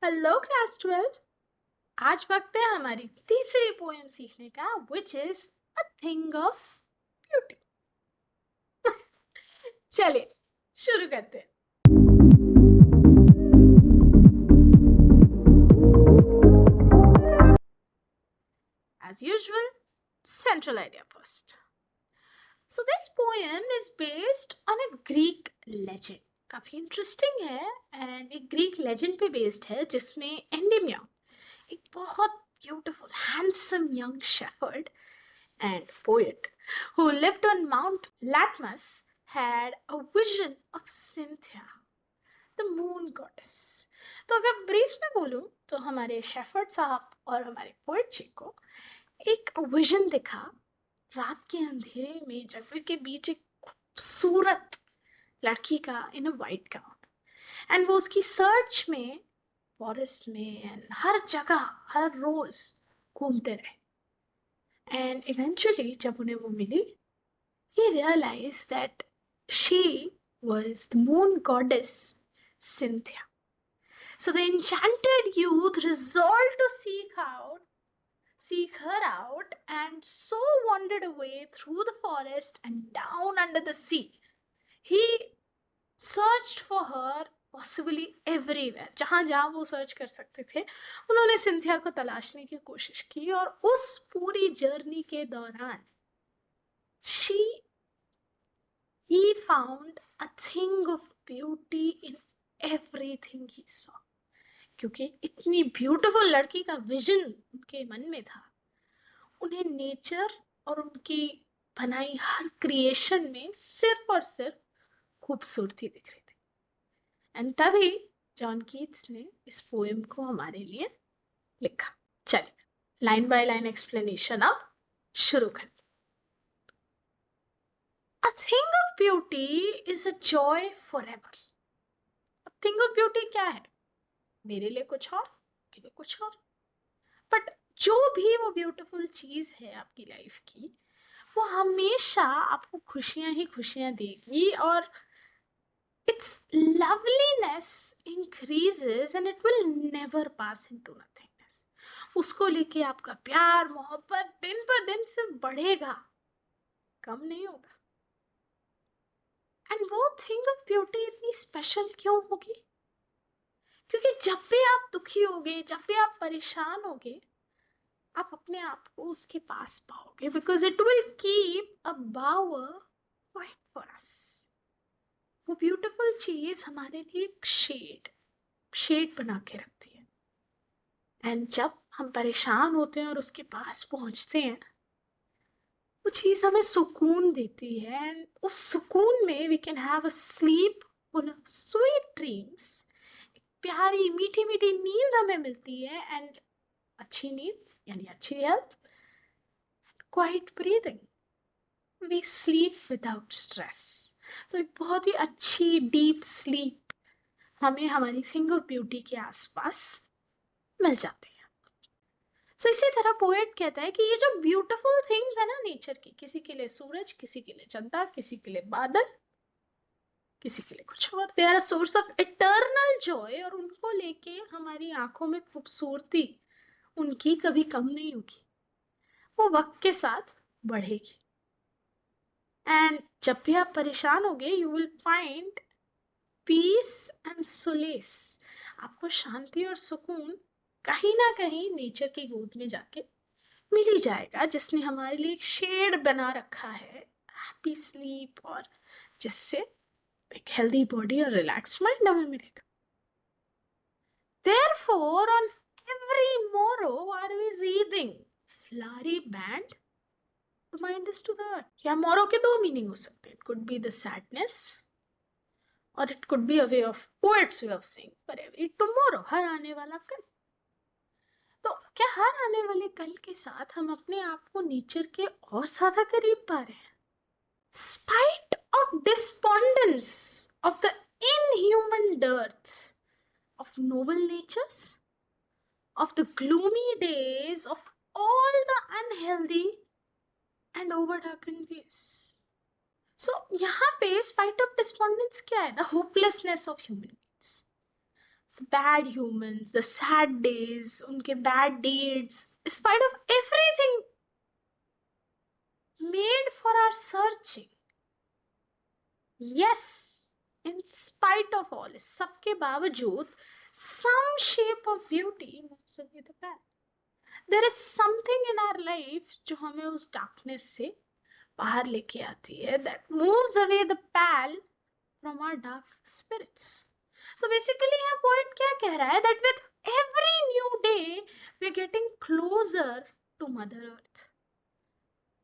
Hello class 12। आज वक्त है हमारी तीसरी पोएम सीखने का, which is a thing of beauty. चलिए शुरू करते हैं। As usual, central idea first. So this poem is based on a Greek legend. काफी इंटरेस्टिंग है एंड एक ग्रीक लेजेंड पे बेस्ड है जिसमें एंडेमियन, एक बहुत beautiful handsome young shepherd and poet who lived on Mount Latmus had a vision of Cynthia, the moon goddess. तो अगर ब्रीफ में बोलूं तो हमारे शेफर्ड साहब और हमारे पोएट जी को एक विजन दिखा रात के अंधेरे में जंगल के बीच एक खूबसूरत लड़की का इन अ वाइट गाउन, एंड वो उसकी सर्च में फॉरेस्ट में एंड हर जगह हर रोज घूमते रहे। एंड इवेंचुअली जब उन्हें वो मिली, he realized that she was the moon goddess Cynthia. So the enchanted youth resolved to seek her out, and so wandered away through the forest and down under the sea. He searched for her possibly everywhere. जहां जहां वो search कर सकते थे उन्होंने Cynthia को तलाशने की कोशिश की, और उस पूरी जर्नी के दौरान he found a thing of beauty in everything he saw. क्योंकि इतनी ब्यूटीफुल लड़की का विजन उनके मन में था, उन्हें नेचर और उनकी बनाई हर क्रिएशन में सिर्फ और सिर्फ खूबसूरती दिख रही थी। एंड तभी जॉन कीट्स ने इस पोएम को हमारे लिए लिखा। चलिए लाइन बाय लाइन एक्सप्लेनेशन अब शुरू करें। A thing of beauty is a joy forever. अब थिंग ऑफ ब्यूटी क्या है? मेरे लिए कुछ और, आपके लिए कुछ और, बट जो भी वो ब्यूटीफुल चीज है आपकी लाइफ की, वो हमेशा आपको खुशियां ही खुशियां देगी, और its loveliness increases and it will never pass into nothingness. उसको लेके आपका प्यार मोहब्बत दिन पर दिन से बढ़ेगा, कम नहीं होगा। एंड वो थिंग ऑफ ब्यूटी इतनी स्पेशल क्यों होगी? क्योंकि जब भी आप दुखी होगे, जब भी आप परेशान होगे, आप अपने आप को उसके पास पाओगे, because it will keep a bower fight for us. वो ब्यूटीफुल चीज हमारे लिए एक शेड बना के रखती है, एंड जब हम परेशान होते हैं और उसके पास पहुंचते हैं, वो चीज हमें सुकून देती है, एंड उस सुकून में we can have a sleep full of sweet dreams. प्यारी मीठी मीठी नींद हमें मिलती है, एंड अच्छी नींद यानी अच्छी health, quiet breathing, we sleep without stress. तो एक बहुत ही अच्छी डीप स्लीप हमें हमारी थिंग ऑफ ब्यूटी के आसपास मिल जाती है। सो इसी तरह पोएट कहता है कि ये जो ब्यूटीफुल थिंग्स है ना नेचर की, किसी के लिए सूरज, किसी के लिए चंदा, किसी के लिए बादल, किसी के लिए कुछ और, they are a source of eternal joy, और उनको लेके हमारी आंखों में खूबसूरती उनकी कभी कम नहीं होगी, वो वक्त के साथ बढ़ेगी। एंड जब भी आप परेशान होगे, you will find peace and solace. आपको शांति और सुकून कहीं ना कहीं नेचर की गोद में जाके मिल ही जाएगा, जिसने हमारे लिए एक शेड बना रखा है हैप्पी स्लीप, और जिससे एक हेल्दी बॉडी और रिलैक्स माइंड हमें मिलेगा। Therefore, on every morrow are we reading flowery band remind us to the earth. या मोरो के दो मीनिंग हो सकते हैं, it could be the sadness or it could be a way of poet's way of saying for every tomorrow, हर आने वाला कल। तो क्या हर आने वाले कल के साथ हम अपने आप को नेचर के और ज्यादा करीब पा रहे हैं? Spite of despondence of the inhuman dearth of noble natures, of the gloomy days of all the unhealthy and overdarkened ways. So यहाँ पे spite of despondence क्या है? The hopelessness of human beings. bad humans, the sad days, उनके bad deeds, in spite of everything made for our searching. Yes, in spite of all, इस सबके बावजूद, some shape of beauty moves away the pale. There is something in our life जो हमें उस darkness से बाहर लेके आती है, that moves away the pale from our dark spirits. So basically यहाँ poet क्या कह रहा है, that with every new day we're getting closer to Mother Earth.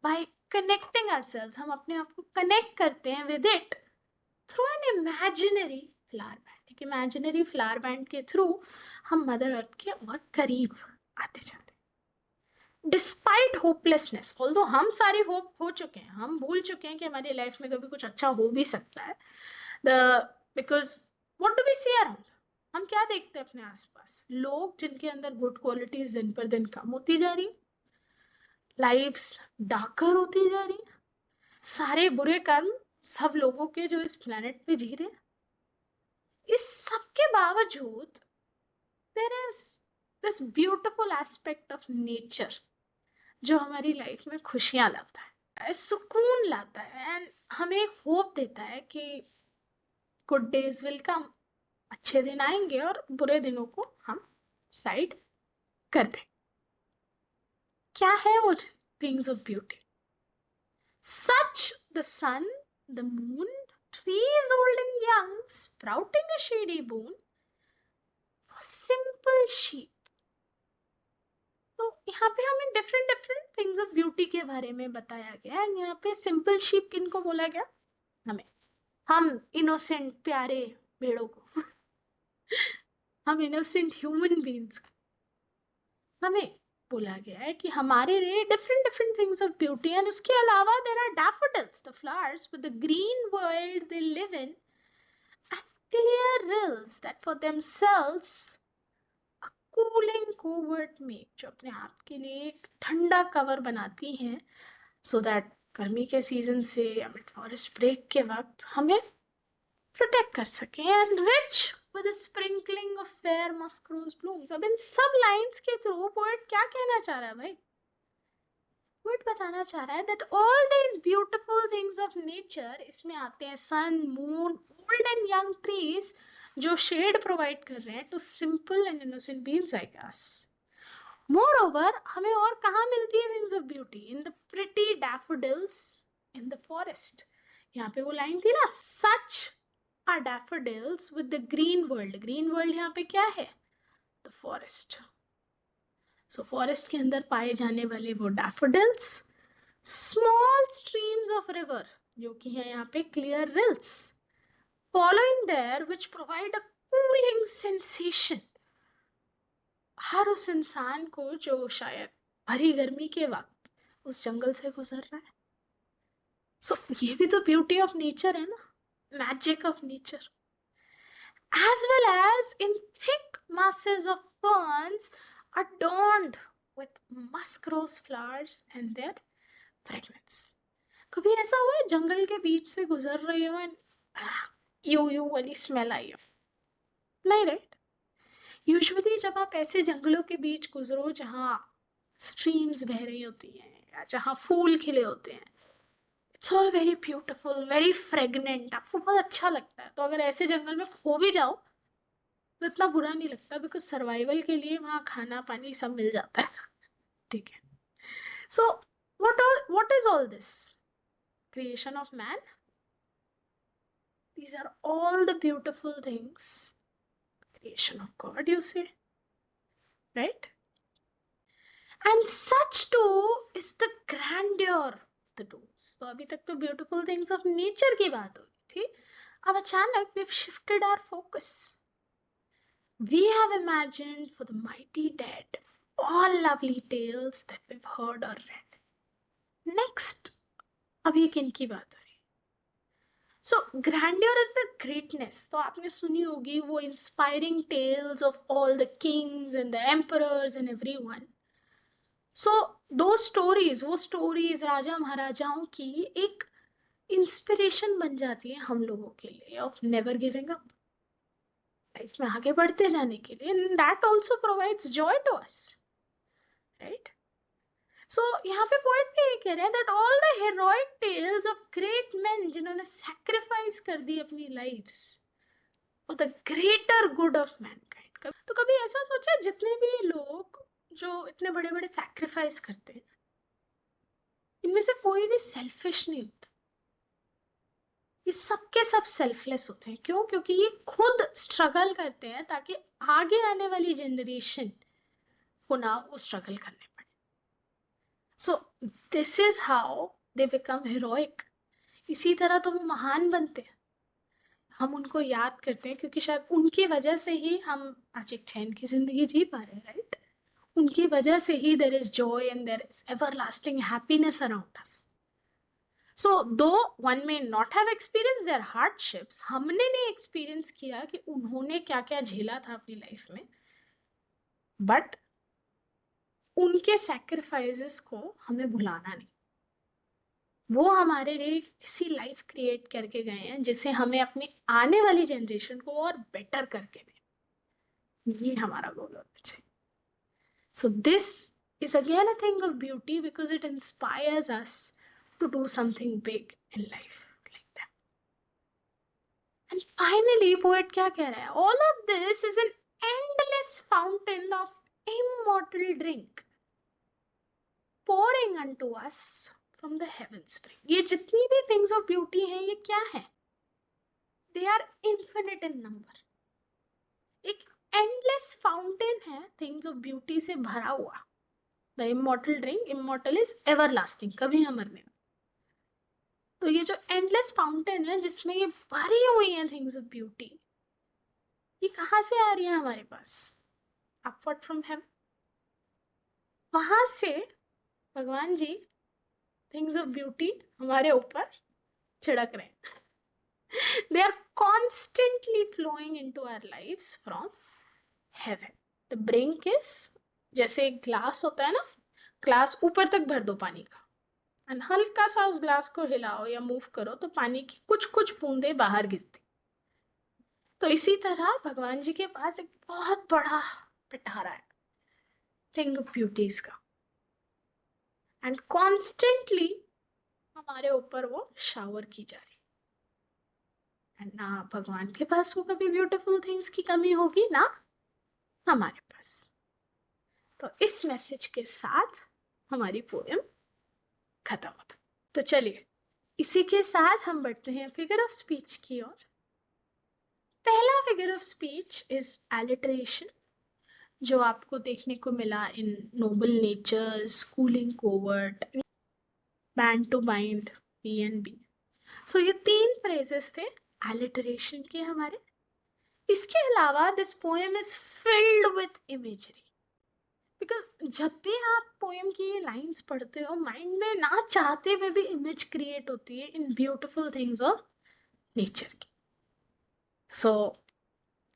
By connecting ourselves, हम अपने आप को connect करते हैं with it through an imaginary flower band. एक imaginary flower band के through हम Mother Earth के और करीब आते जाते हैं. Despite hopelessness, although हम सारी hope हो चुके हैं, हम भूल चुके हैं कि हमारी लाइफ में कभी कुछ अच्छा हो भी सकता है. Because what do we see around? हम क्या देखते हैं अपने आसपास? लोग जिनके अंदर गुड क्वालिटीज दिन पर दिन कम होती जा रही, लाइफ्स डार्कर होती जा रही, सारे बुरे कर्म सब लोगों के जो इस प्लेनेट पे जी रहे हैं. इस सब के बावजूद there is this beautiful aspect of nature जो हमारी लाइफ में खुशियां लाता है, सुकून लाता है, एंड हमें होप देता है कि गुड डेज विल कम, अच्छे दिन आएंगे और बुरे दिनों को हम साइड कर दें. क्या है वो things of beauty? Such the sun, the moon, trees old and young, sprouting a shady boon, for simple sheep. तो यहाँ पे हमें different different things of beauty के बारे में बताया गया है. यहाँ पे सिंपल शीप किनको बोला गया? हमें, हम इनोसेंट प्यारे भेड़ों को हम इनोसेंट ह्यूमन बीइंग्स हमें बोला गया है कि हमारे लिए different different things of beauty. And उसके अलावा there are daffodils, the flowers with the green world they live in, and clear rills that for themselves cooling covert make, जो अपने आप के लिए एक ठंडा कवर बनाती हैं, सो दैट गर्मी के सीजन से या मिड फॉरेस्ट ब्रेक के वक्त हमें प्रोटेक्ट कर सके. And rich with a sprinkling of fair musk rose blooms. अब इन सब लाइंस के थ्रू पोएट क्या कहना चाह रहा है भाई? पोएट बताना चाह रहा है that all these beautiful things of nature, इसमें आते हैं sun, moon, old and young trees जो शेड प्रोवाइड कर रहे हैं to simple and innocent beings I guess. Moreover हमें और कहाँ मिलती है things of beauty? In the pretty daffodils in the forest. यहाँ पे वो लाइन थी ना, such are daffodils with the green world. Green world यहाँ पे क्या है? The forest. सो फॉरेस्ट के अंदर पाए जाने वाले वो daffodils, small streams of river जो कि है यहाँ पे clear rills, following there which provide a cooling sensation. हर उस इंसान को जो शायद भरी गर्मी के वक्त उस जंगल से गुजर रहा है. सो ये भी तो ब्यूटी ऑफ नेचर है ना, magic of nature. As well as in thick masses of ferns adorned with musk rose flowers and their fragrance. कभी ऐसा हुआ है जंगल के बीच से गुजर रही हो एंड यू वाली स्मेल आई हो? नहीं, राइट? यूजुअली जब आप ऐसे जंगलों के बीच गुजरो जहाँ स्ट्रीम्स बह रही होती हैं या जहाँ फूल खिले होते हैं, it's all very beautiful, very fragrant, आपको बहुत अच्छा लगता है. तो अगर ऐसे जंगल में खो भी जाओ तो इतना बुरा नहीं लगता, बिकॉज सर्वाइवल के लिए वहाँ खाना पानी सब मिल जाता है. ठीक है. सो what is all this? Creation of man. These are all the beautiful things. Creation of God, you say, right? And such too is the grandeur of the doors. तो अभी तक तो beautiful things of nature की बात हो रही थी. अब अचानक we've shifted our focus. We have imagined for the mighty dead all lovely tales that we've heard or read. Next, अब ये किनकी बात हो रही? So, grandeur is the greatness. तो आपने सुनी होगी वो inspiring tales of all the kings and the emperors and everyone. So, those stories, वो stories राजा महाराजाओं की एक इंस्पिरेशन बन जाती है हम लोगों के लिए of never giving up. Life में आगे बढ़ते जाने के लिए, and that also provides joy to us, right? So यहाँ पे पोएट ने ये कह रहे हैं that all the heroic tales of great men जिन्होंने सैक्रिफाइस कर दी अपनी lives for the greater good of mankind. तो कभी ऐसा सोचा है, जितने भी लोग जो इतने बड़े बड़े सैक्रिफाइस करते हैं, इनमें से कोई भी सेल्फिश नहीं होता, ये सबके सब सेल्फलेस होते हैं। क्यों? क्योंकि ये खुद स्ट्रगल करते हैं ताकि आगे आने वाली जनरेशन को ना वो स्ट्रगल करने पड़े। So this is how they become heroic. इसी तरह तो वो महान बनते हैं, हम उनको याद करते हैं क्योंकि शायद उनकी वजह से ही हम आज एक चैन की जिंदगी जी पा रहे हैं, राइट? उनकी वजह से ही there is joy and there is everlasting happiness around us. So though one may not have experience their hardships, हमने नहीं एक्सपीरियंस किया कि उन्होंने क्या क्या झेला था अपनी लाइफ में, बट उनके सैक्रिफाइसेस को हमें भुलाना नहीं। वो हमारे लिए ऐसी लाइफ क्रिएट करके गए हैं जिसे हमें अपनी आने वाली जनरेशन को और बेटर करके दें। ये हमारा गोल होना चाहिए। So this is again a thing of beauty because it inspires us to do something big in life like that. And finally, poet क्या कह रहा है? All of this is an endless fountain of immortal drink pouring unto us from the heaven spring. ये जितनी भी things of beauty हैं, ये क्या है? They are infinite in number. एक endless fountain है things of beauty से भरा हुआ। The immortal drink, immortal is everlasting, कभी न मरने वाला। तो ये जो एंडलेस फाउंटेन है जिसमें ये भरी हुई है थिंग्स ऑफ ब्यूटी, ये कहाँ से आ रही है हमारे पास? Upward from heaven. वहां से भगवान जी थिंग्स ऑफ ब्यूटी हमारे ऊपर छिड़क रहे हैं। They are constantly flowing into our lives from heaven. The brink is जैसे एक ग्लास होता है ना, ग्लास ऊपर तक भर दो पानी का, एंड हल्का सा उस ग्लास को हिलाओ या मूव करो तो पानी की कुछ कुछ बूंदे बाहर गिरती। तो इसी तरह भगवान जी के पास एक बहुत बड़ा पिटारा है थिंग ऑफ ब्यूटीज का, एंड कॉन्स्टेंटली हमारे ऊपर वो शावर की जा रही है। एंड ना भगवान के पास वो कभी ब्यूटीफुल थिंग्स की कमी होगी ना हमारे पास। तो इस मैसेज के साथ हमारी पोएम खत्म होती। तो चलिए इसी के साथ हम बढ़ते हैं फिगर ऑफ स्पीच की ओर। पहला figure of speech is alliteration, जो आपको देखने को मिला in noble natures, cooling covert, band to bind, B and B. So ये तीन फ्रेजेस थे एलिटरेशन के हमारे। इसके अलावा this poem is filled with imagery, because जब भी आप पोएम की ये लाइंस पढ़ते हो, माइंड में ना चाहते हुए भी इमेज क्रिएट होती है in beautiful things of nature की। सो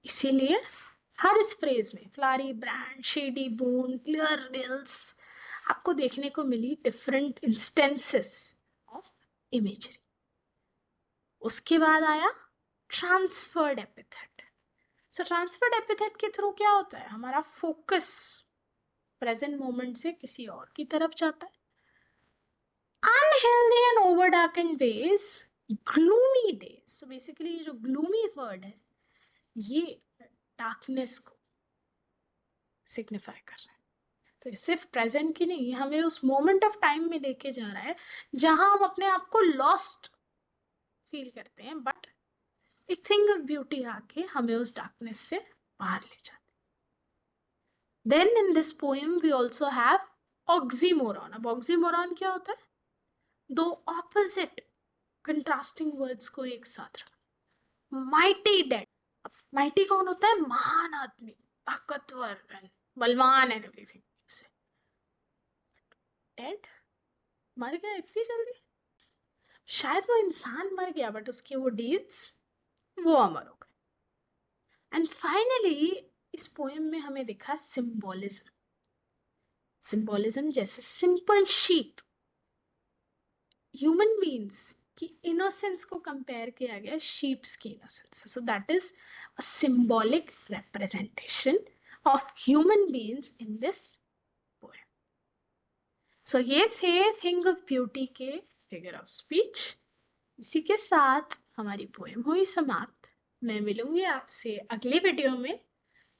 इसीलिए हर इस फ्रेज में फ्लारी ब्रांड, शेडी बून, क्लियर रिल्स आपको देखने को मिली डिफरेंट इंस्टेंसेस ऑफ इमेजरी। उसके बाद आया ट्रांसफर्ड एपिथेट। सो ट्रांसफर्ड एपिथेट के थ्रू क्या होता है, हमारा फोकस प्रेजेंट मोमेंट से किसी और की तरफ जाता है। Unhealthy and over darken days, gloomy days. So basically ये जो ग्लूमी वर्ड है ये डार्कनेस को सिग्निफाई कर रहा है। तो ये सिर्फ प्रेजेंट की नहीं, हमें उस मोमेंट ऑफ टाइम में लेके जा रहा है जहां हम अपने आप को लॉस्ट फील करते हैं, बट एक थिंग ऑफ ब्यूटी आके हमें उस डार्कनेस से बाहर ले जाती है। Then in this poem we also have oxymoron. अब ऑक्सीमोरॉन क्या होता है? दो ऑपोजिट कंट्रास्टिंग वर्ड्स को एक साथ रखना। Mighty dead. माइटी कौन होता है? महान आदमी, ताकतवर एंड बलवान एंड एवरीथिंग। डेड, मर गया इतनी जल्दी? शायद वो इंसान मर गया बट उसके वो डीड्स वो अमर हो गए। एंड फाइनली इस पोएम में हमें दिखा सिंबोलिज्म। सिंबोलिज्म जैसे सिंपल शीप, ह्यूमन बीइंग्स की इनोसेंस को कंपेयर किया गया शीप्स की innocence. So that is a symbolic representation of human beings in this poem. So ये थे थिंग ऑफ ब्यूटी के फिगर ऑफ स्पीच। इसी के साथ हमारी पोएम हुई समाप्त। मैं मिलूंगी आपसे अगले वीडियो में,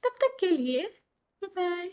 तब तक के लिए बाय बाय।